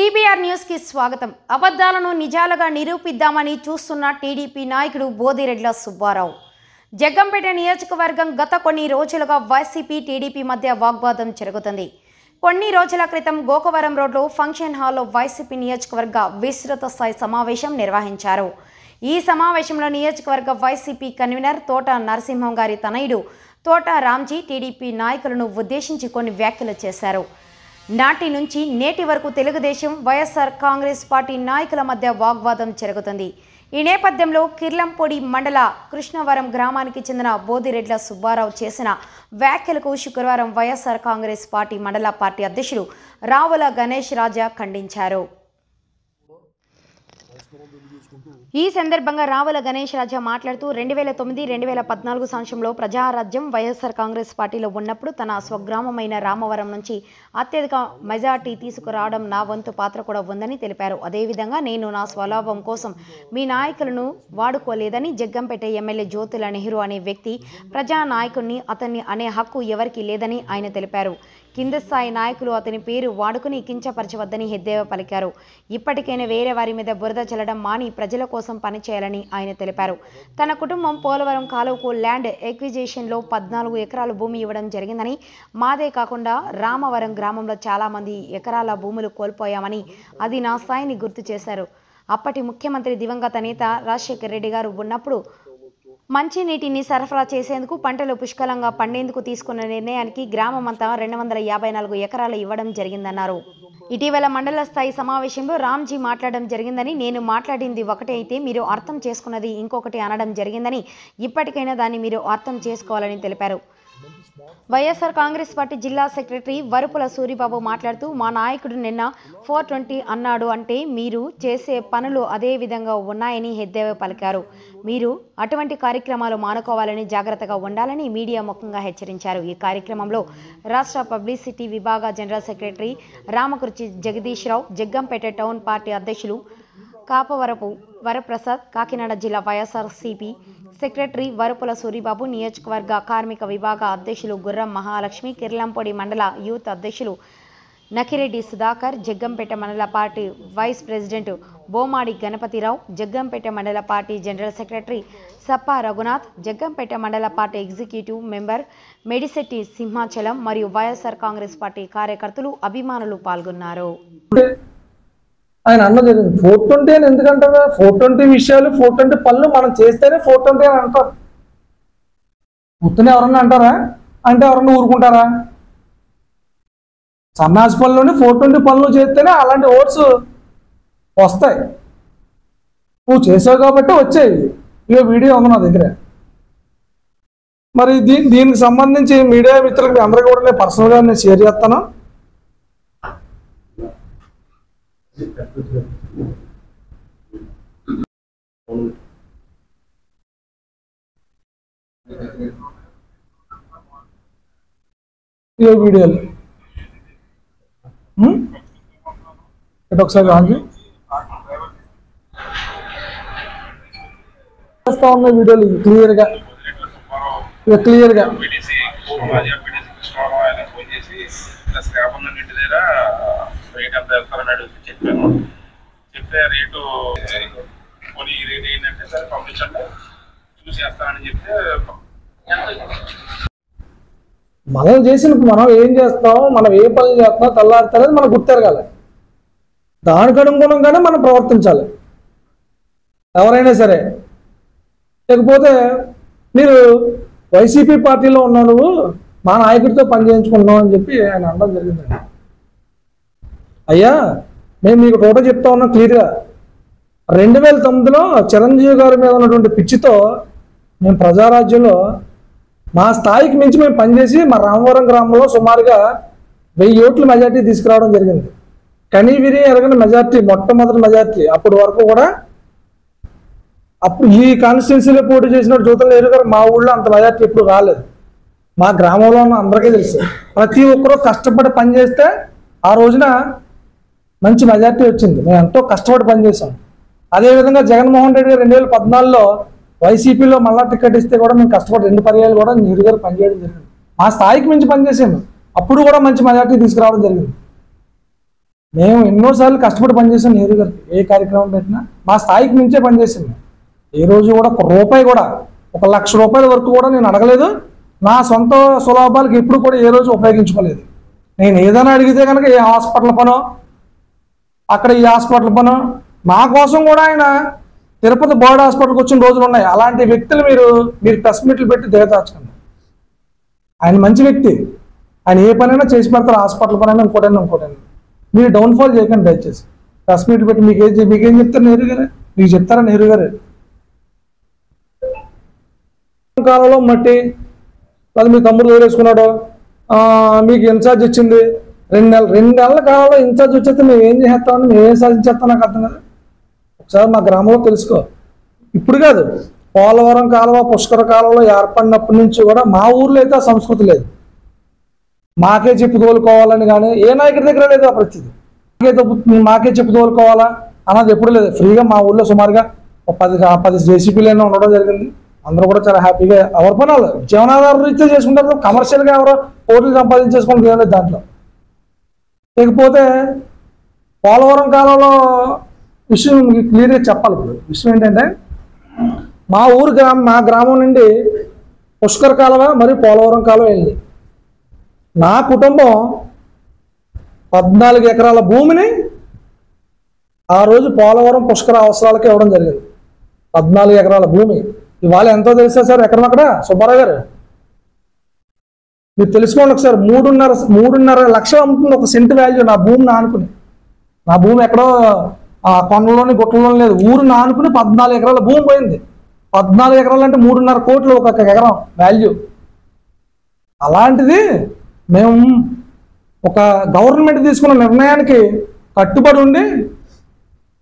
TBR news కి స్వాగతం. అబద్ధాలను నిజాలుగా నిరూపిద్దామని చూస్తున్న టీడీపీ నాయకుడు బోదిరెడ్ల సుబ్బారావు. జగ్గంపేట నియోజకవర్గం గత కొన్ని రోజులుగా వైసీపీ టీడీపీ మధ్య వాగ్వాదం జరుగుతుంది. కొన్ని రోజుల క్రితం గోకవరం రోడ్లో ఫంక్షన్ హాల్లో వైసీపీ నియోజకవర్గ విస్తృత స్థాయి సమావేశం నిర్వహించారు. ఈ సమావేశంలో నియోజకవర్గ వైసీపీ కన్వీనర్ తోట నరసింహం గారి తనయుడు తోట రామ్జీ టీడీపీ నాయకులను ఉద్దేశించి కొన్ని వ్యాఖ్యలు చేశారు. నాటి నుంచి నేటి వరకు తెలుగుదేశం వైఎస్ఆర్ కాంగ్రెస్ పార్టీ నాయకుల మధ్య వాగ్వాదం జరుగుతుంది. ఈ నేపథ్యంలో కిర్లంపొడి మండల కృష్ణవరం గ్రామానికి చెందిన బోదిరెడ్ల సుబ్బారావు చేసిన వ్యాఖ్యలకు శుక్రవారం వైఎస్ఆర్ కాంగ్రెస్ పార్టీ మండల పార్టీ అధ్యక్షులు రావుల గణేష్ రాజా ఖండించారు. ఈ సందర్భంగా రావుల గణేష్ రాజా మాట్లాడుతూ 2009-2014 సంవత్సరంలో ప్రజారాజ్యం వైఎస్ఆర్ కాంగ్రెస్ పార్టీలో ఉన్నప్పుడు తన స్వగ్రామమైన రామవరం నుంచి అత్యధిక మెజార్టీ తీసుకురావడం నా వంతు పాత్ర కూడా ఉందని తెలిపారు. అదేవిధంగా నేను నా స్వలాభం కోసం మీ నాయకులను వాడుకోలేదని, జగ్గంపేట ఎమ్మెల్యే జ్యోతుల నెహ్రూ అనే వ్యక్తి ప్రజానాయకుడిని, అతన్ని అనే హక్కు ఎవరికి లేదని ఆయన తెలిపారు. కింద స్థాయి నాయకులు అతని పేరు వాడుకుని కించపరచవద్దని ఎద్దేవా పలికారు. ఇప్పటికైనా వేరే వారి మీద బురద చల్లడం మాని ప్రజల కోసం పనిచేయాలని ఆయన తెలిపారు. తన కుటుంబం పోలవరం కాలువకు ల్యాండ్ ఎక్విజిషన్లో 14 ఎకరాల భూమి ఇవ్వడం జరిగిందని, మాదే కాకుండా రామవరం గ్రామంలో చాలామంది ఎకరాల భూములు కోల్పోయామని, అది నా స్థాయిని గుర్తు చేశారు. అప్పటి ముఖ్యమంత్రి దివంగత నేత రాజశేఖర్ రెడ్డి గారు ఉన్నప్పుడు మంచినీటిని సరఫరా చేసేందుకు, పంటలు పుష్కలంగా పండేందుకు తీసుకున్న నిర్ణయానికి గ్రామమంతా 254 ఎకరాలు ఇవ్వడం జరిగిందన్నారు. ఇటీవల మండల స్థాయి సమావేశంలో రామ్జీ మాట్లాడడం జరిగిందని, నేను మాట్లాడింది ఒకటే అయితే మీరు అర్థం చేసుకున్నది ఇంకొకటి అనడం జరిగిందని, ఇప్పటికైనా దాన్ని మీరు అర్థం చేసుకోవాలని తెలిపారు. వైఎస్ఆర్ కాంగ్రెస్ పార్టీ జిల్లా సెక్రటరీ వరుపుల సూరిబాబు మాట్లాడుతూ, మా నాయకుడు నిన్న 420 అన్నాడు అంటే మీరు చేసే పనులు అదే విధంగా ఉన్నాయని ఎద్దేవా పలికారు. మీరు అటువంటి కార్యక్రమాలు మానుకోవాలని, జాగ్రత్తగా ఉండాలని మీడియా ముఖంగా హెచ్చరించారు. ఈ కార్యక్రమంలో రాష్ట్ర పబ్లిసిటీ విభాగ జనరల్ సెక్రటరీ రామకుర్చి జగదీష్ రావు, జగ్గంపేట టౌన్ పార్టీ అధ్యక్షులు కాపవరపు వరప్రసాద్, కాకినాడ జిల్లా వైఎస్ఆర్సీపీ సెక్రటరీ వరుపుల సూరిబాబు, నియోజకవర్గ కార్మిక విభాగ అధ్యక్షులు గుర్రం మహాలక్ష్మి, కిర్లంపొడి మండల యూత్ అధ్యక్షులు నకిరెడ్డి సుధాకర్, జగ్గంపేట మండల party vice president Bomadi Ganapathirao, Jaggampeta మండల party general secretary Sappa Raghunath, Jaggampeta మండల party executive member Medisetti Simhachalam మరియు వైఎస్ఆర్ కాంగ్రెస్ పార్టీ కార్యకర్తలు, అభిమానులు పాల్గొన్నారు. ఆయన అన్నది 420 అని ఎందుకంటారా? 420 విషయాలు, 420 పనులు మనం చేస్తేనే 420 అని అంటారు. పొద్దున ఎవరన్నా అంటారా? అంటే ఎవరన్నా ఊరుకుంటారా? సన్నాసి పనులని 420 పనులు చేస్తేనే అలాంటి ఓట్స్ వస్తాయి. నువ్వు చేసావు కాబట్టి వచ్చాయి. ఇక వీడియో ఉంది నా దగ్గర. మరి దీనికి సంబంధించి మీడియా మిత్రులకు మీ అందరికీ కూడా నేను పర్సనల్గా నేను షేర్ చేస్తాను. వీడియోలు ఇటు ఒకసారి రాజు చేస్తా ఉన్న వీడియోలు క్లియర్గా చెప్తే రేటు కొన్ని రేట్ ఏంటంటే సరే పంపించండి చూసేస్తానని చెప్తే మనం చేసినప్పుడు మనం ఏం చేస్తాం, మనం ఏ పనులు చేస్తున్నాం తెల్లారుతనేది మనకు గుర్తెరగాలి. దానికి అనుగుణంగానే మనం ప్రవర్తించాలి ఎవరైనా సరే. లేకపోతే మీరు వైసీపీ పార్టీలో ఉన్నావు, నువ్వు మా నాయకుడితో పని చేయించుకుంటున్నావు అని చెప్పి ఆయన అనడం జరిగిందండి. అయ్యా మేము మీకు టోటల్ చెప్తా ఉన్నాం క్లియర్గా. 2009లో చిరంజీవి గారి మీద ఉన్నటువంటి పిచ్చితో మేము ప్రజారాజ్యంలో మా స్థాయికి మించి మేము పనిచేసి మా రామవరం గ్రామంలో సుమారుగా 1000 ఓట్ల మెజార్టీ తీసుకురావడం జరిగింది. కనీ విని ఎరగని మెజార్టీ, మొట్టమొదటి మెజార్టీ. అప్పటి వరకు కూడా అప్పుడు ఈ కాన్స్టిట్యున్సీలో పోటీ చేసిన జ్యోతుల నెహ్రూ గారు మా ఊళ్ళో అంత మెజార్టీ ఎప్పుడు రాలేదు. మా గ్రామంలో ఉన్న అందరికీ తెలుసు. ప్రతి ఒక్కరూ కష్టపడి పనిచేస్తే ఆ రోజున మంచి మెజార్టీ వచ్చింది. మేము ఎంతో కష్టపడి పనిచేసాం. అదేవిధంగా జగన్మోహన్ రెడ్డి గారు 2014లో వైసీపీలో మళ్ళా టికెట్ ఇస్తే కూడా మేము కష్టపడి 2 పర్యాలు కూడా నెహ్రూ గారు పనిచేయడం జరిగింది. మా స్థాయికి మించి పనిచేసాము. అప్పుడు కూడా మంచి మెజార్టీ తీసుకురావడం జరిగింది. మేము ఎన్నోసార్లు కష్టపడి పనిచేసాం నెహ్రూ గారికి. ఏ కార్యక్రమం పెట్టినా మా స్థాయికి మించే పనిచేసాం. ఏ రోజు కూడా ఒక రూపాయి కూడా, 1,00,000 రూపాయల వరకు కూడా నేను అడగలేదు. నా సొంత సులభాలకు ఎప్పుడు కూడా ఏ రోజు ఉపయోగించుకోలేదు. నేను ఏదైనా అడిగితే కనుక ఏ హాస్పిటల్ పనో, అక్కడ ఈ హాస్పిటల్ పనో, మా కోసం కూడా ఆయన తిరుపతి బర్డ్ హాస్పిటల్కి వచ్చిన రోజులు ఉన్నాయి. అలాంటి వ్యక్తులు మీరు ప్రెస్ మీట్లు పెట్టి దిగదార్చకండి. ఆయన మంచి వ్యక్తి, ఆయన ఏ పనైనా చేసి పెడతారు. హాస్పిటల్ పనైనా ఇంకోటైనా మీరు డౌన్ఫాల్ చేయకండి దయచేసి. ప్రెస్ మీట్లు పెట్టి మీకేం చెప్తారు నెహ్రూ గారు? మీకు చెప్తారా నెహ్రూ గారు? కాలంలో మట్టి అది మీ తమ్ముడు వదిలేసుకున్నాడు, మీకు ఇన్ఛార్జ్ ఇచ్చింది 2 నెలల కాలంలో ఇన్ఛార్జ్ వచ్చేస్తే మేము ఏం చేస్తామని, మేము ఏం సాధించేస్తాం నాకు అర్థం కదా. ఒకసారి మా గ్రామంలో తెలుసుకో. ఇప్పుడు కాదు, పోలవరం కాలువ, పుష్కర కాలంలో ఏర్పడినప్పటి నుంచి కూడా మా ఊర్లో అయితే ఆ సంస్కృతి లేదు. మాకే చెప్పి తోలుకోవాలని కానీ ఏ నాయకుడి దగ్గర లేదు ఆ పరిస్థితి. మాకే చెప్పి తోలుకోవాలా అన్నది ఎప్పుడు లేదు. ఫ్రీగా మా ఊర్లో సుమారుగా 10 జేసీపీలైనా ఉండడం జరిగింది. అందరూ కూడా చాలా హ్యాపీగా ఎవరి పనాలు జీవనాధార రీత్యా చేసుకుంటారు. కమర్షియల్గా ఎవరో కోట్లు సంపాదించేసుకుంటారు దాంట్లో. లేకపోతే పోలవరం కాలంలో విషయం క్లియర్గా చెప్పాలి. ఇప్పుడు విషయం ఏంటంటే మా గ్రామం నుండి పుష్కర కాలువ మరియు పోలవరం కాలువ వెళ్ళి నా కుటుంబం 14 ఎకరాల భూమిని ఆ రోజు పోలవరం పుష్కర అవసరాలకి ఇవ్వడం జరిగింది. 14 ఎకరాల భూమి ఇవాళ ఎంతో తెలుసా సార్? ఎకరం అక్కడ సుబ్బారావు గారు మీరు తెలుసుకోండి ఒకసారి. 3.5 లక్షలు అమ్ముతుంది ఒక సెంటు వాల్యూ. నా భూమి నానుకుని, నా భూమి ఎక్కడో కొండలోని గుట్టలోని లేదు, ఊరు నానుకుని 14 ఎకరాల భూమి పోయింది. 14 ఎకరాలు అంటే 3.5 కోట్లు ఒక ఎకరం వాల్యూ. అలాంటిది మేము ఒక గవర్నమెంట్ తీసుకున్న నిర్ణయానికి కట్టుబడి ఉండి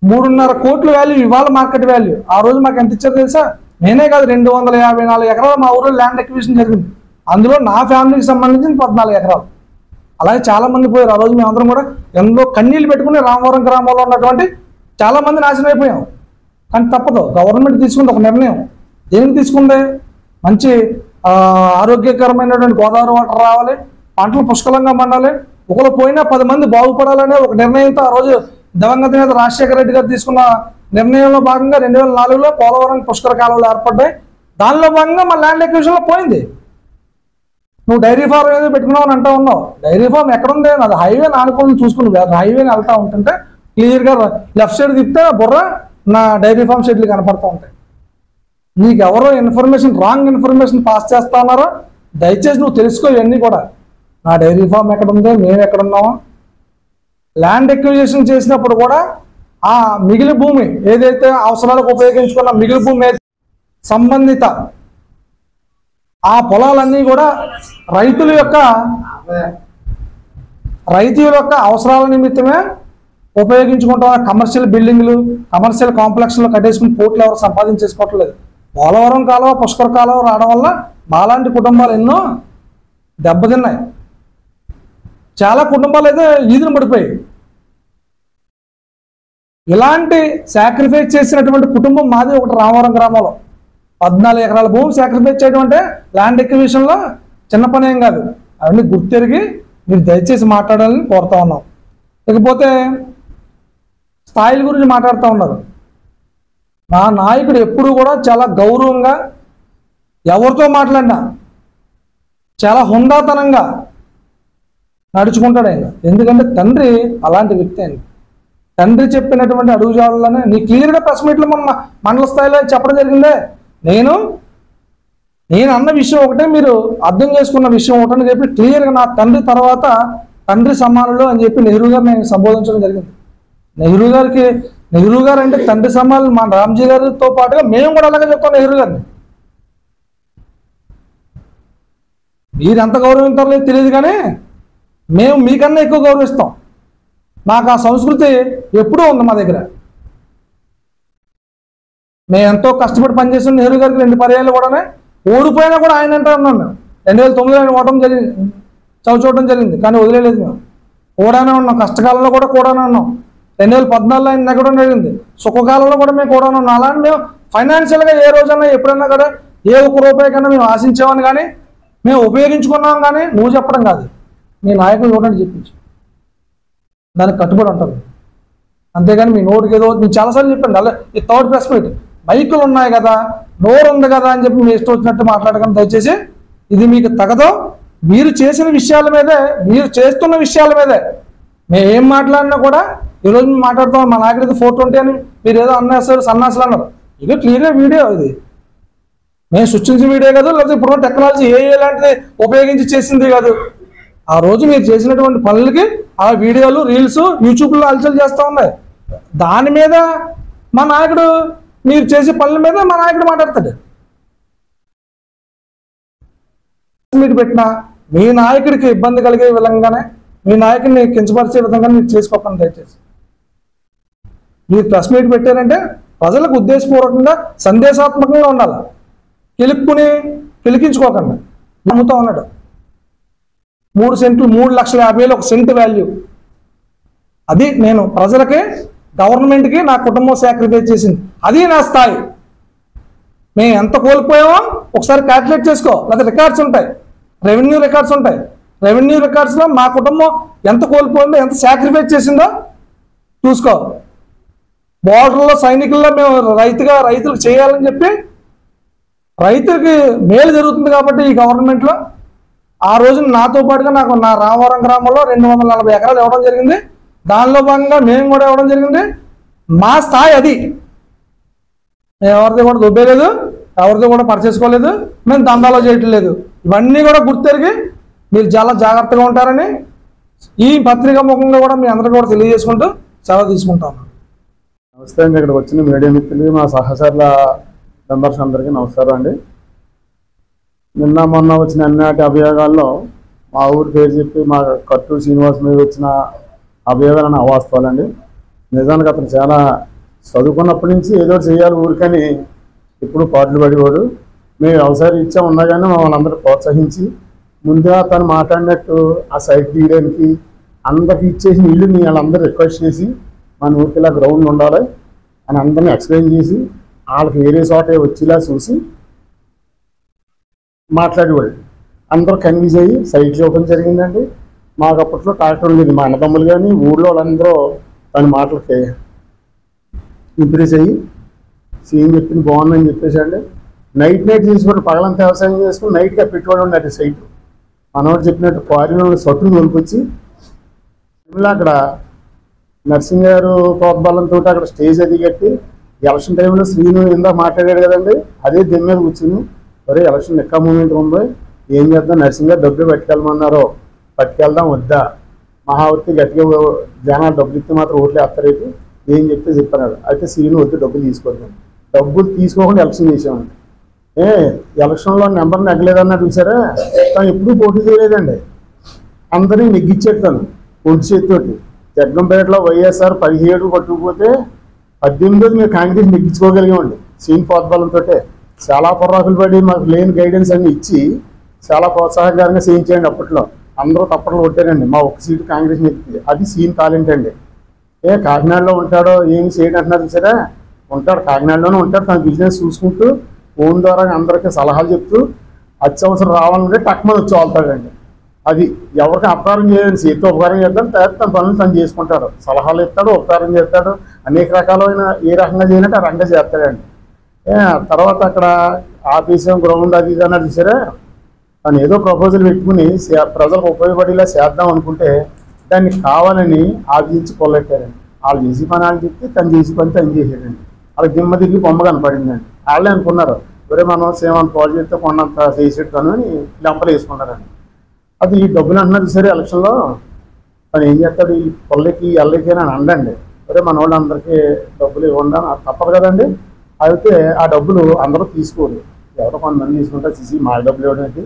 3.5 కోట్ల వాల్యూ ఇవాళ మార్కెట్ వాల్యూ. ఆ రోజు మాకు ఎంత ఇచ్చారో తెలుసా? నేనే కాదు, 254 ఎకరాలు మా ఊళ్ళో ల్యాండ్ ఎక్విజిషన్ జరిగింది. అందులో నా ఫ్యామిలీకి సంబంధించిన 14 ఎకరాలు. అలాగే చాలా మంది పోయారు. ఆ రోజు మేమందరం కూడా ఎంతో కన్నీళ్ళు పెట్టుకుని రామవరం గ్రామంలో ఉన్నటువంటి చాలా మంది నాశనం అయిపోయాం. కానీ తప్పదు, గవర్నమెంట్ తీసుకుంది ఒక నిర్ణయం. ఏం తీసుకుంది? మంచి ఆరోగ్యకరమైనటువంటి గోదావరి వాటర్ రావాలి, పంటలు పుష్కలంగా పండాలి, ఒకరు పోయినా 10 మంది బాగుపడాలనే ఒక నిర్ణయంతో ఆ రోజు దివంగత నేత రాజశేఖర రెడ్డి గారు తీసుకున్న నిర్ణయంలో భాగంగా 2004లో పోలవరం పుష్కర కాలువలు ఏర్పడ్డాయి. దానిలో భాగంగా మా ల్యాండ్ ఎక్విజిషన్లో పోయింది. నువ్వు డైరీ ఫార్మ్ ఏదో పెట్టుకున్నావు అని అంటూ ఉన్నావు. డైరీ ఫార్మ్ ఎక్కడుంది? అది హైవే నానుకోని చూసుకుని హైవేని వెళ్తూ ఉంటుంటే క్లియర్గా లెఫ్ట్ సైడ్ తిప్పితే బుర్ర నా డైరీ ఫార్మ్ షెడ్లు కనపడుతూ ఉంటాయి. నీకు ఎవరో రాంగ్ ఇన్ఫర్మేషన్ పాస్ చేస్తా ఉన్నారో దయచేసి నువ్వు తెలుసుకో. ఇవన్నీ కూడా నా డైరీ ఫార్మ్ ఎక్కడుందో, మేము ఎక్కడున్నామో. ల్యాండ్ ఎక్విజిషన్ చేసినప్పుడు కూడా ఆ మిగిలి భూమి ఏదైతే అవసరాలకు ఉపయోగించుకున్న మిగిలి భూమి సంబంధిత ఆ పొలాలన్నీ కూడా రైతుల యొక్క అవసరాల నిమిత్తమే ఉపయోగించుకుంటాం. కమర్షియల్ బిల్డింగ్లు, కమర్షియల్ కాంప్లెక్స్లో కట్టేసుకుని పోర్ట్లు ఎవరు సంపాదించేసుకోవట్లేదు. పోలవరం కాలువ, పుష్కర కాలువ రావడం వల్ల మాలాంటి కుటుంబాలు ఎన్నో దెబ్బతిన్నాయి. చాలా కుటుంబాలు అయితే ఈదును పడిపోయాయి. ఇలాంటి సాక్రిఫైస్ చేసినటువంటి కుటుంబం మాది ఒకటి. రామవరం గ్రామంలో 14 ఎకరాల భూమి సాక్రిఫైస్ చేయడం అంటే ల్యాండ్ ఎక్విజిషన్లో చిన్న పని ఏం కాదు. అవన్నీ గుర్తెరిగి మీరు దయచేసి మాట్లాడాలని కోరుతా ఉన్నాం. ఇకపోతే స్థాయిల గురించి మాట్లాడుతూ ఉన్నారు. నా నాయకుడు ఎప్పుడు కూడా చాలా గౌరవంగా ఎవరితో మాట్లాడినా చాలా హుందాతనంగా నడుచుకుంటాడు ఆయన. ఎందుకంటే తండ్రి అలాంటి వ్యక్తి. ఆయన తండ్రి చెప్పినటువంటి అడుగుజాడలోనే నీ క్లియర్గా ప్రెస్ మీట్లో మన మండల స్థాయిలో చెప్పడం జరిగిందే. నేను అన్న విషయం ఒకటే, మీరు అర్థం చేసుకున్న విషయం ఒకటని చెప్పి క్లియర్గా నా తండ్రి తర్వాత తండ్రి సమానులు అని చెప్పి నెహ్రూ గారిని నేను సంబోధించడం జరిగింది. నెహ్రూ గారు అంటే తండ్రి సమానులు. మా రామ్జీ గారితో పాటుగా మేము కూడా అలాగే చెప్తాం నెహ్రూ గారిని. మీరు ఎంత గౌరవించారో లేదు తెలియదు, కానీ మేము మీకన్నా ఎక్కువ గౌరవిస్తాం. మాకు ఆ సంస్కృతి ఎప్పుడూ ఉంది మా దగ్గర. మేము ఎంతో కష్టపడి పనిచేసిన నెహ్రూ గారికి 2 పర్యాయాలు కూడా ఓడిపోయినా కూడా ఆయన అంటే ఉన్నాం. మేము 2009లో ఆయన ఓటం జరిగింది, చవిచూడడం జరిగింది, కానీ వదిలేదు. మేము కూడానే ఉన్నాం. కష్టకాలంలో కూడా కూడానే ఉన్నాం. 2014లో ఆయన నెగ్గడం జరిగింది. సుఖకాలంలో కూడా మేము కూడానే ఉన్నాం. అలానే మేము ఫైనాన్షియల్గా ఏ రోజన్నా ఎప్పుడన్నా కూడా ఏ ఒక్క రూపాయి కన్నా మేము ఆశించామని కానీ మేము ఉపయోగించుకున్నాం కానీ నువ్వు చెప్పడం కాదు. మీ నాయకులు చూడండి చెప్పించు. దానికి కట్టుబడి ఉంటారు. అంతేగాని మీ నోటికి ఏదో నేను చాలాసార్లు చెప్పండి, అలా ఈ థర్డ్ ప్రెస్ మీట్ మైకులు ఉన్నాయి కదా, నోరు ఉంది కదా అని చెప్పి మీ ఇష్టం వచ్చినట్టు మాట్లాడకండి దయచేసి. ఇది మీకు తగదో. మీరు చేసిన విషయాల మీదే, మీరు చేస్తున్న విషయాల మీదే మేము ఏం మాట్లాడినా కూడా ఈరోజు మేము మాట్లాడుతాం మా నాయకుడికి 420 అని మీరు ఏదో అన్నేస్తారు, సన్నాసులు అన్నారు. ఇది క్లియర్గా వీడియో, ఇది మేము సృష్టించిన వీడియో కాదు, లేకపోతే ఇప్పుడు టెక్నాలజీ ఏ లాంటిది ఉపయోగించి చేసింది కాదు. ఆ రోజు మీరు చేసినటువంటి పనులకి ఆ వీడియోలు, రీల్స్ యూట్యూబ్లో అలచలు చేస్తూ ఉన్నాయి. దాని మీద మా నాయకుడు, మీరు చేసే పనుల మీద మా నాయకుడు మాట్లాడతాడు. మీరు పెట్టినా మీ నాయకుడికి ఇబ్బంది కలిగే విధంగానే, మీ నాయకుడిని కించపరిచే విధంగా మీరు చేసుకోకండి దయచేసి. మీరు ప్రెస్ మీట్ పెట్టారంటే ప్రజలకు ఉద్దేశపూర్వకంగా సందేశాత్మకంగా ఉండాలి. కిలికించుకోకండి. నమ్ముతూ ఉన్నాడు 3 సెంట్లు 3,50,000 ఒక సెంట్ వాల్యూ. అది నేను ప్రజలకి, గవర్నమెంట్కి నా కుటుంబం సాక్రిఫైస్ చేసింది. అది నా స్థాయి. మేము ఎంత కోల్పోయామో ఒకసారి క్యాల్కులేట్ చేసుకో, లేదా రికార్డ్స్ ఉంటాయి, రెవెన్యూ రికార్డ్స్ ఉంటాయి. రెవెన్యూ రికార్డ్స్లో మా కుటుంబం ఎంత కోల్పోయిందో, ఎంత సాక్రిఫైస్ చేసిందో చూసుకో. బోర్డర్లో సైనికుల్లో మేము రైతులకు చేయాలని చెప్పి, రైతులకి మేలు జరుగుతుంది కాబట్టి ఈ గవర్నమెంట్లో ఆ రోజున నాతో పాటుగా నాకు నా రామవరం గ్రామంలో 240 ఎకరాలు ఇవ్వడం జరిగింది. దానిలో భాగంగా మేము కూడా ఇవ్వడం జరిగింది. మా స్థాయి అది. మేము ఎవరిది కూడా దొబ్బేయలేదు, ఎవరిది కూడా పనిచేసుకోలేదు, మేము దందాలో చేయటం లేదు. ఇవన్నీ కూడా గుర్తెరిగి మీరు చాలా జాగ్రత్తగా ఉంటారని ఈ పత్రికా ముఖంగా కూడా మీ అందరికీ కూడా తెలియజేసుకుంటూ సెలవు తీసుకుంటాను. నమస్తే అండి. ఇక్కడికి వచ్చిన మీడియా మిత్రులు, మా సహచరుల మెంబర్స్ అందరికీ నమస్కారం అండి. నిన్న మొన్న వచ్చిన అన్నిటి అభియోగాల్లో మా ఊరి పేరు చెప్పి మా కట్టూరు శ్రీనివాస్ మీద వచ్చిన అభియోగాలను అవాస్తవాలండి. నిజానికి అతను చాలా చదువుకున్నప్పటి నుంచి ఏదో చేయాలి ఊరికని ఇప్పుడు పాటలు పడేవాడు. మేము వ్యవసాయ రీత్యా ఉన్నా కానీ మమ్మల్ని అందరూ ప్రోత్సహించి ముందుగా తను మాట్లాడినట్టు ఆ సైట్ తీయడానికి అందరికి ఇచ్చేసి ఇల్లుని వాళ్ళందరూ రిక్వెస్ట్ చేసి మన ఊరికి ఇలా గ్రౌండ్ ఉండాలి అని అందరినీ ఎక్స్ప్లెయిన్ చేసి వాళ్ళకి వేరే చోటే వచ్చేలా చూసి మాట్లాడేవాడు. అందరూ కన్విన్స్ అయ్యి సైట్లు ఇవ్వడం జరిగిందండి. మాకు అప్పట్లో ట్రాక్టర్ ఉండేది. మా అన్నదమ్ములు కానీ ఊళ్ళో వాళ్ళందరూ తన మాటలకి ఇంప్రెస్ అయ్యి సీఎం చెప్పింది బాగుందని చెప్పేసి అండి. నైట్ చేసుకుంటే పగలంతా వ్యవసాయం చేసుకుని నైట్గా పెట్టుబడి ఉండే సైట్ మనవాడు చెప్పినట్టు క్వారీలో సొట్టును తోలుకొచ్చి ఇలా అక్కడ నర్సింగ్ గారు ప్రోద్బలంతో అక్కడ స్టేజ్ అది కట్టి ఎలక్షన్ టైంలో శ్రీను ఇందా మాట్లాడాడు కదండి, అదే దీని మీద కూర్చుని సరే ఎలక్షన్ ఎక్క మూమెంట్ ఉంది, ఏం చేద్దాం, నర్సింగ్ గారు డబ్బులు పట్టుకెళ్ళమన్నారో పట్టుకెళ్దాం వద్దా, మహావతి గట్టిగా జనాలు డబ్బులు ఇస్తే మాత్రం ఓట్లు వేస్తారేపు ఏం చెప్తే చెప్పారు. అయితే శ్రీను వద్దు డబ్బులు తీసుకోవద్దాం. డబ్బులు తీసుకోకుండా ఎలక్షన్ చేసామండి. ఎలక్షన్లో నెంబర్ నెగ్గలేదన్నా చూసారా, తను ఎప్పుడూ పోటీ చేయలేదండి. అందరినీ నెగ్గించాడు తను ఒంటి చేతితోటి. జగ్గంపేటలో వైఎస్ఆర్ 17 పట్టుకుపోతే 18 మేము కాంగ్రెస్ నెగ్గించుకోగలిగామండి. సీన్ ప్రోద్బలంతో చాలా పొర్రాకులు పడి మాకు లేని గైడెన్స్ అన్ని ఇచ్చి చాలా ప్రోత్సాహకరంగా చేయించేయండి. అప్పట్లో అందరూ తప్పట్లు కొట్టారండి. మా ఒక్క సీటు కాంగ్రెస్ నెగ్గింది. అది సీన్ టాలెంట్ అండి. కాకినాడలో ఉంటాడో ఏమి చేయడం అంటున్నారు సరే, ఉంటాడు కాకినాడలోనే ఉంటాడు. తన బిజినెస్ చూసుకుంటూ ఫోన్ ద్వారా అందరికీ సలహాలు చెప్తూ అత్యవసరం రావాలంటే టక్మని వచ్చి వాళ్తాడండి. అది ఎవరికి అపకారం చేయండి, చేతితో ఉపకారం చేద్దాం, తన పనులు తను చేసుకుంటాడు. సలహాలు ఇస్తాడు, ఉపకారం చేస్తాడు, అనేక రకాలైన ఏ రకంగా చేయనంటే ఆ రకంగా చేస్తాడండి. తర్వాత అక్కడ ఆఫీసు గ్రౌండ్ అది ఇది అన్నది సరే, తను ఏదో ప్రపోజల్ పెట్టుకుని ప్రజలకు ఉపయోగపడేలా చేద్దాం అనుకుంటే దాన్ని కావాలని ఆలోచించి కొల్లెట్టారండి. వాళ్ళు చేసి పని వాళ్ళు చెప్తే తను చేసి పని తను చేసాడండి. వాళ్ళకి దిమ్మ దిగి బొమ్మ కనపడిందండి. వాళ్ళే అనుకున్నారు ఒరే మనం సేవంత పాలు చేస్తే కొన్నంత చేసేటాను అని లెంపలు వేసుకున్నారండి. అది ఈ డబ్బులు అంటున్నది సరే ఎలక్షన్లో తను ఏం చేస్తాడు, ఈ పొల్లకి ఎల్లకి అని అండండి. ఒరే మన వాళ్ళందరికీ డబ్బులు ఇవ్వండి తప్పదు కదండి. అయితే ఆ డబ్బులు అందరూ తీసుకోరు, ఎవరో కొంతమంది తీసుకుంటారు. తీసి మా డబ్బులు ఇవ్వడానికి